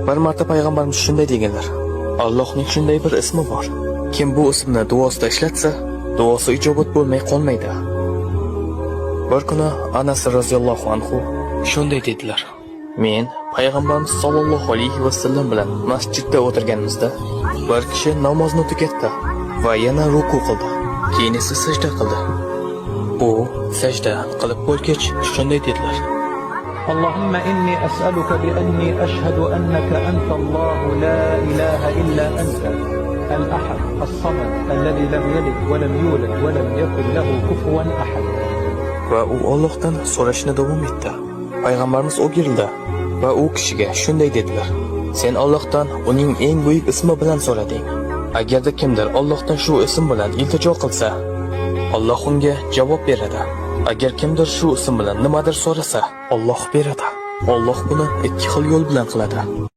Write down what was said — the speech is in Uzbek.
Bir marta payg'ambarimiz shunday deganlar: Allohning shunday bir ismi bor. Kim bu ismni duosida ishlatsa, duosi ijobat bo'lmay qolmaydi. Bir kuni Anas roziyallohu anhu shunday dedilar: Men payg'ambarimiz sollallohu alayhi vasallam bilan masjidda o'tirganimizda bir kishi namozni tugatdi va yana ruku qildi. Keyin esa sajda qildi. U sajda qilib bo'lgach shunday dedilar: اللهم إني أسألك بأني أشهد أنك أنت الله لا إله إلا أنت الأحد الصمد الذي لم يلد ولم يولد ولم يكن له كفوا أحد. Va u Allohdan so'rashni davom etdi. Payg'ambarimiz o'girildi va u kishiga shunday dedilar: Sen Allohdan uning eng buyuk ismi bilan so'rading. Agarda kimdir Allohdan shu ism bilan iltijo qilsa, Alloh unga javob beradi. Agar kimdir shu ism bilan nimadir so'rasa, Alloh beradi. Alloh buni ikki xil yo'l bilan qiladi.